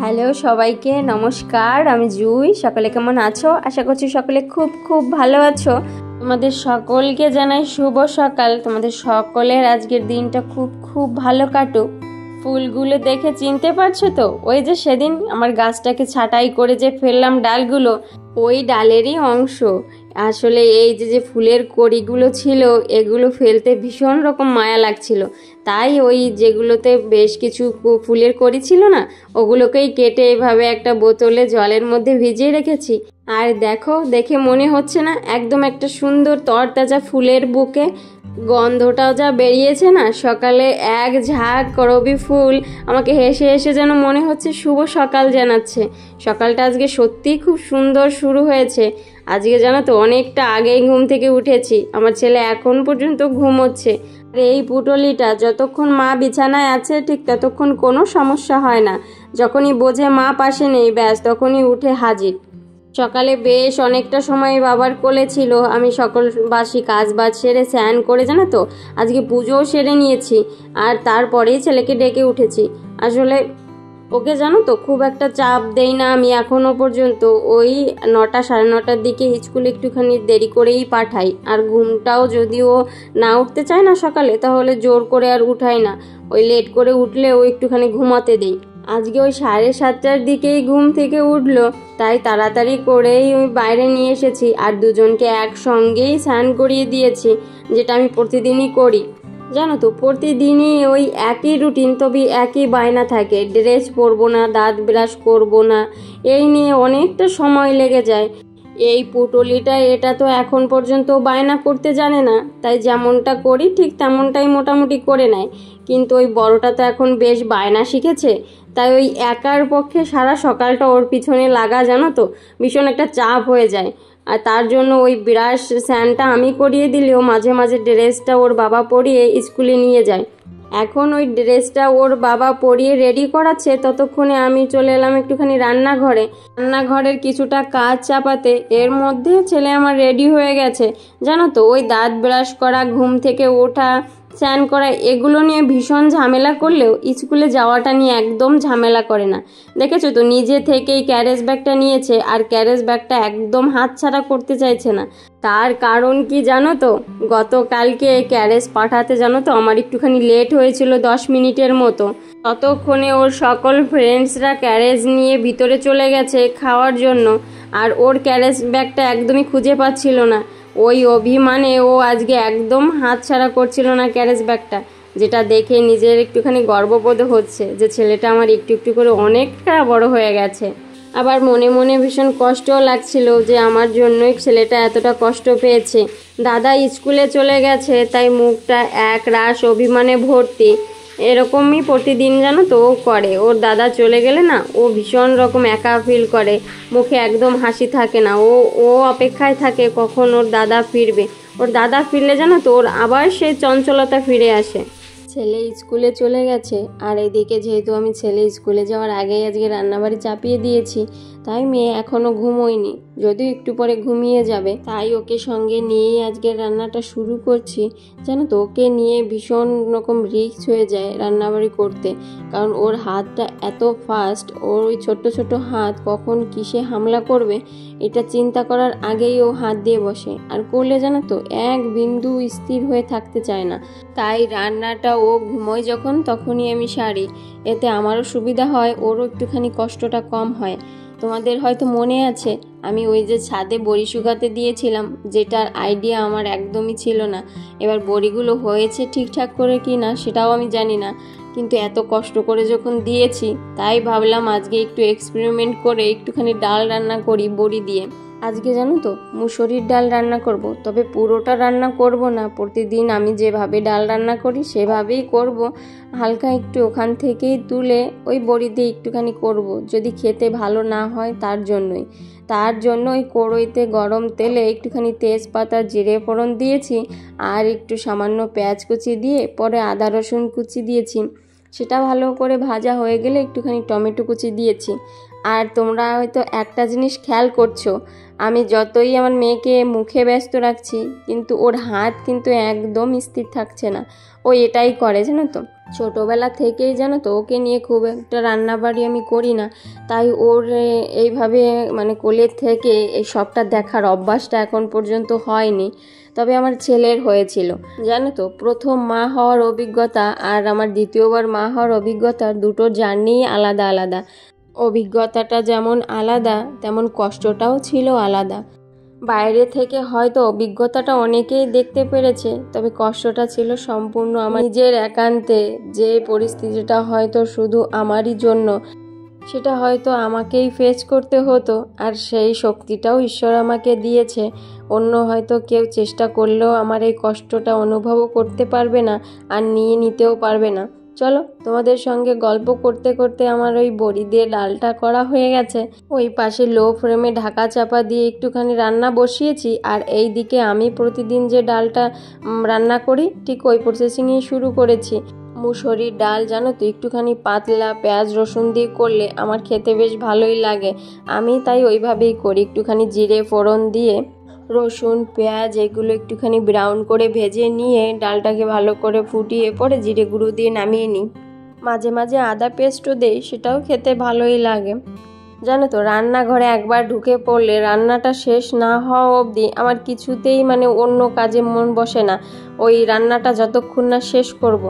Hello সবাইকে নমস্কার, আমি জুই। সকলে কেমন আছো? আশা করছি সকলে খুব খুব ভালো আছো। তোমাদের সকলকে জানাই শুভ সকাল। তোমাদের সকলের আজকের দিনটা খুব খুব ভালো কাটুক। ফুলগুলো দেখে চিনতে পারছো তো? ওই যে সেদিন আমার গাছটাকে ছাঁটাই করে যে ফেললাম ডালগুলো, ওই ডালেরই অংশ। আসলে এই যে ফুলের কড়িগুলো ছিল, এগুলো ফেলতে ভীষণ রকম মায়া লাগছিল, তাই ওই যেগুলোতে বেশ কিছু ফুলের কড়ি ছিল না, ওগুলোকেই কেটে এভাবে একটা বোতলে জলের মধ্যে ভিজিয়ে রেখেছি। আর দেখো, দেখে মনে হচ্ছে না একদম একটা সুন্দর তরতাজা ফুলের বুকে? গন্ধটাও যা বেরিয়েছে না, সকালে এক ঝাঁক করবি ফুল আমাকে হেসে হেসে যেন মনে হচ্ছে শুভ সকাল জানাচ্ছে। সকালটা আজকে সত্যিই খুব সুন্দর শুরু হয়েছে। আজকে জানো তো অনেকটা আগেই ঘুম থেকে উঠেছি। আমার ছেলে এখন পর্যন্ত ঘুমোচ্ছে। আর এই পুটলিটা যতক্ষণ মা বিছানায় আছে ঠিক ততক্ষণ কোনো সমস্যা হয় না। যখনই বোঝে মা পাশে নেই, ব্যাস তখনই উঠে হাজির। সকালে বেশ অনেকটা সময় বাবার কোলে ছিল। আমি সকল বাসি কাজ বাজ সেরে স্নান করে জানো তো আজকে পুজোও সেরে নিয়েছি, আর তারপরেই ছেলেকে ডেকে উঠেছি। আসলে ওকে জানো তো খুব একটা চাপ দেই না আমি এখনও পর্যন্ত। ওই 9টা সাড়ে 9টার দিকে স্কুলে একটুখানি দেরি করেই পাঠাই। আর ঘুমটাও যদিও না উঠতে চায় না সকালে, তাহলে জোর করে আর উঠাই না। ওই লেট করে উঠলে ও একটুখানি ঘুমাতে দেই। আজকে ওই 7:30টার দিকেই ঘুম থেকে উঠলো, তাই তাড়াতাড়ি করেই ওই বাইরে নিয়ে এসেছি। আর দুজনকে একসঙ্গেই স্নান করিয়ে দিয়েছি, যেটা আমি প্রতিদিনই করি। জানো তো প্রতিদিনই ওই একই রুটিন, তবে একই বায়না থাকে, ড্রেস পরবো না, দাঁত ব্রাশ করবো না, এই নিয়ে অনেকটা সময় লেগে যায়। এই পুটলিটা এটা তো এখন পর্যন্ত বায়না করতে জানে না, তাই যেমনটা করি ঠিক তেমনটাই মোটামুটি করে নেয়। কিন্তু ওই বড়টা তো এখন বেশ বায়না শিখেছে, তাই ওই একার পক্ষে সারা সকালটা ওর পিছনে লাগা জানো তো ভীষণ একটা চাপ হয়ে যায়। আর তার জন্য ওই ব্রাশ স্নানটা আমি করিয়ে দিলেও মাঝে মাঝে ড্রেসটা ওর বাবা পরিয়ে স্কুলে নিয়ে যায়। এখন ওই ড্রেসটা ওর বাবা পরিয়ে রেডি করাচ্ছে, ততক্ষণে আমি চলে এলাম একটুখানি রান্নাঘরের কিছুটা কাজ চাপাতে। এর মধ্যে ছেলে আমার রেডি হয়ে গেছে। জানো তো ওই দাঁত ব্রাশ করা, ঘুম থেকে ওঠা, স্নান করা, এগুলো নিয়ে ভীষণ ঝামেলা করলেও স্কুলে যাওয়াটা নিয়ে একদম ঝামেলা করে না। দেখেছো তো নিজে থেকেই ক্যারেজ ব্যাগটা নিয়েছে, আর ক্যারেজ ব্যাগটা একদম হাতছাড়া করতে চাইছে না। তার কারণ কি জানো তো? গতকালকে ক্যারেজ পাঠাতে জানো তো আমার একটুখানি লেট হয়েছিল 10 মিনিটের মতো। ততক্ষণে ওর সকল ফ্রেন্ডসরা ক্যারেজ নিয়ে ভিতরে চলে গেছে খাওয়ার জন্য, আর ওর ক্যারেজ ব্যাগটা একদমই খুঁজে পাচ্ছিল না। ওই অভিমানে ও আজকে একদম হাতছাড়া করছিল না ক্যারেজ ব্যাগটা, যেটা দেখে নিজের একটুখানি গর্ববোধ হচ্ছে যে ছেলেটা আমার একটু একটু করে অনেকটা বড় হয়ে গেছে। আবার মনে মনে ভীষণ কষ্টও লাগছিল যে আমার জন্যই ছেলেটা এতটা কষ্ট পেয়েছে। দাদা স্কুলে চলে গেছে, তাই মুখটা এক রাশ অভিমানে ভর্তি। এরকমই প্রতিদিন জানো তো ও করে। ওর দাদা চলে গেলে না ও ভীষণ রকম একা ফিল করে, মুখে একদম হাসি থাকে না। ও অপেক্ষায় থাকে কখন ওর দাদা ফিরবে। ওর দাদা ফিরলে জানো তো ওর আবার সেই চঞ্চলতা ফিরে আসে। ছেলে স্কুলে চলে গেছে, আর এদিকে যেহেতু আমি ছেলে স্কুলে যাওয়ার আগেই আজকে রান্নাবাড়ি চাপিয়ে দিয়েছি, তাই মেয়ে এখনও ঘুমোয়নি, যদিও একটু পরে ঘুমিয়ে যাবে। তাই ওকে সঙ্গে নিয়েই আজকে রান্নাটা শুরু করছি। জানো তো ওকে নিয়ে ভীষণ রকম রিস্ক হয়ে যায় রান্নাবাড়ি করতে, কারণ ওর হাতটা এত ফাস্ট। ওর ওই ছোট্ট ছোট হাত কখন কিসে হামলা করবে এটা চিন্তা করার আগেই ও হাত দিয়ে বসে। আর করলে জানো তো এক বিন্দু স্থির হয়ে থাকতে চায় না। তাই রান্নাটা ও ঘুমোয় যখন তখনই আমি সারি, এতে আমারও সুবিধা হয়, ওরও একটুখানি কষ্টটা কম হয়। তোমাদের হয়তো মনে আছে আমি ওই যে ছাদে বড়ি শুকাতে দিয়েছিলাম, যেটার আইডিয়া আমার একদমই ছিল না। এবার বড়িগুলো হয়েছে ঠিকঠাক করে কি না সেটাও আমি জানি না, কিন্তু এত কষ্ট করে যখন দিয়েছি তাই ভাবলাম আজকে একটু এক্সপেরিমেন্ট করে একটুখানি ডাল রান্না করি বড়ি দিয়ে। আজকে জানো তো মুসুরির ডাল রান্না করব, তবে পুরোটা রান্না করব না। প্রতিদিন আমি যেভাবে ডাল রান্না করি সেভাবেই করব, হালকা একটু ওখান থেকেই তুলে ওই বড়ি দিয়ে একটুখানি করব। যদি খেতে ভালো না হয় তার জন্য ওই কড়াইতে গরম তেলে একটুখানি তেজপাতা জিরে ফোড়ন দিয়েছি, আর একটু সামান্য পেঁয়াজ কুচি দিয়ে পরে আদা রসুন কুচি দিয়েছি। সেটা ভালো করে ভাজা হয়ে গেলে একটুখানি টমেটো কুচি দিয়েছি। আর তোমরা হয়তো একটা জিনিস খেয়াল করছো, আমি যতই আমার মেয়েকে মুখে ব্যস্ত রাখছি কিন্তু ওর হাত কিন্তু একদম স্থির থাকছে না। ও ও এটাই করে জানো তো, ছোটোবেলা থেকেই জানো তো ওকে নিয়ে খুব একটা রান্নাবাড়ি আমি করি না, তাই ওর এইভাবে মানে কোলের থেকে এই সবটা দেখার অভ্যাসটা এখন পর্যন্ত হয়নি। তবে আমার ছেলের হয়েছিল জানো তো। প্রথম মা হওয়ার অভিজ্ঞতা আর আমার দ্বিতীয়বার মা হওয়ার অভিজ্ঞতা দুটো জার্নিই আলাদা আলাদা। অভিজ্ঞতাটা যেমন আলাদা তেমন কষ্টটাও ছিল আলাদা। বাইরে থেকে হয়তো অভিজ্ঞতাটা অনেকেই দেখতে পেরেছে, তবে কষ্টটা ছিল সম্পূর্ণ আমার নিজের একান্তে। যে পরিস্থিতিটা হয়তো শুধু আমারই জন্য, সেটা হয়তো আমাকেই ফেস করতে হতো, আর সেই শক্তিটাও ঈশ্বর আমাকে দিয়েছে। অন্য হয়তো কেউ চেষ্টা করলেও আমার এই কষ্টটা অনুভবও করতে পারবে না আর নিয়ে নিতেও পারবে না। চলো, তোমাদের সঙ্গে গল্প করতে করতে আমার ওই বড়ি দিয়ে ডালটা করা হয়ে গেছে। ওই পাশে লো ফ্লেমে ঢাকা চাপা দিয়ে একটুখানি রান্না বসিয়েছি, আর এই দিকে আমি প্রতিদিন যে ডালটা রান্না করি ঠিক ওই প্রসেসিংই শুরু করেছি। মুসুরির ডাল জানো তো একটুখানি পাতলা পেঁয়াজ রসুন দিয়ে করলে আমার খেতে বেশ ভালোই লাগে। আমি তাই ওইভাবেই করি, একটুখানি জিরে ফোড়ন দিয়ে রসুন পেঁয়াজ এগুলো একটুখানি ব্রাউন করে ভেজে নিয়ে ডালটাকে ভালো করে ফুটিয়ে পরে জিরে গুঁড়ো দিয়ে নামিয়ে নিই। মাঝে মাঝে আদা পেস্টও দেই, সেটাও খেতে ভালোই লাগে। জানো তো রান্নাঘরে একবার ঢুকে পড়লে রান্নাটা শেষ না হওয়া অবধি আমার কিছুতেই মানে অন্য কাজে মন বসে না। ওই রান্নাটা যতক্ষণ না শেষ করব।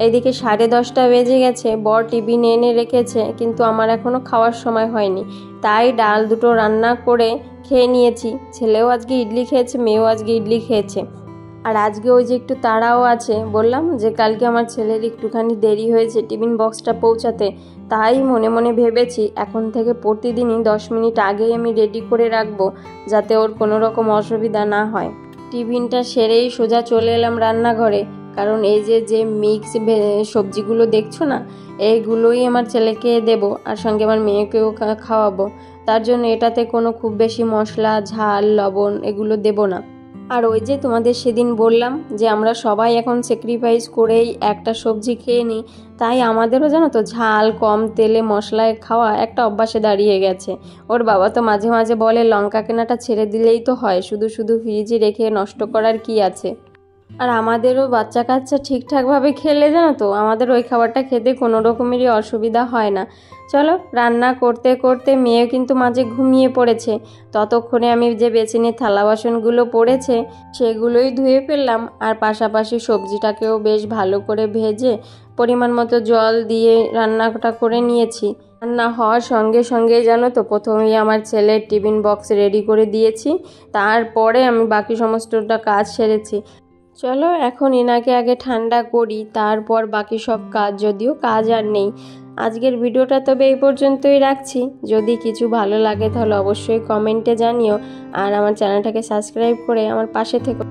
এইদিকে 10:30 বেজে গেছে, বর টিফিন এনে রেখেছে, কিন্তু আমার এখনও খাওয়ার সময় হয়নি। তাই ডাল দুটো রান্না করে খেয়ে নিয়েছি। ছেলেও আজকে ইডলি খেয়েছে, মেয়েও আজকে ইডলি খেয়েছে। আর আজকে ওই যে একটু তাড়াও আছে, বললাম যে কালকে আমার ছেলের একটুখানি দেরি হয়েছে টিফিন বক্সটা পৌঁছাতে, তাই মনে মনে ভেবেছি এখন থেকে প্রতিদিনই 10 মিনিট আগেই আমি রেডি করে রাখবো, যাতে ওর কোনো রকম অসুবিধা না হয়। টিফিনটা সেরেই সোজা চলে এলাম রান্নাঘরে, কারণ এই যে মিক্স সবজিগুলো দেখছো না, এইগুলোই আমার ছেলেকে দেব আর সঙ্গে আমার মেয়েকেও খাওয়াবো। তার জন্য এটাতে কোনো খুব বেশি মশলা ঝাল লবণ এগুলো দেব না। আর ওই যে তোমাদের সেদিন বললাম যে আমরা সবাই এখন স্যাক্রিফাইস করেই একটা সবজি খেয়ে নিই, তাই আমাদেরও জানো তো ঝাল কম তেলে মশলায় খাওয়া একটা অভ্যাসে দাঁড়িয়ে গেছে। ওর বাবা তো মাঝে মাঝে বলে লঙ্কা কেনাটা ছেড়ে দিলেই তো হয়, শুধু শুধু ফ্রিজে রেখে নষ্ট করার কি আছে। আর আমাদেরও বাচ্চা কাচ্চা ঠিকঠাকভাবে খেলে জানো তো আমাদের ওই খাবারটা খেতে কোনো রকমেরই অসুবিধা হয় না। চলো, রান্না করতে করতে মেয়েও কিন্তু মাঝে ঘুমিয়ে পড়েছে। ততক্ষণে আমি যে বেসিনের থালা বাসনগুলো পড়েছে সেগুলোই ধুয়ে ফেললাম, আর পাশাপাশি সবজিটাকেও বেশ ভালো করে ভেজে পরিমাণ মতো জল দিয়ে রান্নাটা করে নিয়েছি। রান্না হওয়ার সঙ্গে সঙ্গে জানো তো প্রথমেই আমার ছেলের টিফিন বক্স রেডি করে দিয়েছি, তারপরে আমি বাকি সমস্তটা কাজ সেরেছি। চলো এখন এনাকে আগে ঠান্ডা করি, তারপর বাকি সব কাজ, যদিও কাজ আর নেই। আজকের ভিডিওটা তবে এই পর্যন্তই রাখছি। যদি কিছু ভালো লাগে তাহলে অবশ্যই কমেন্টে জানিও, আর আমার চ্যানেলটাকে সাবস্ক্রাইব করে আমার পাশে থেকো।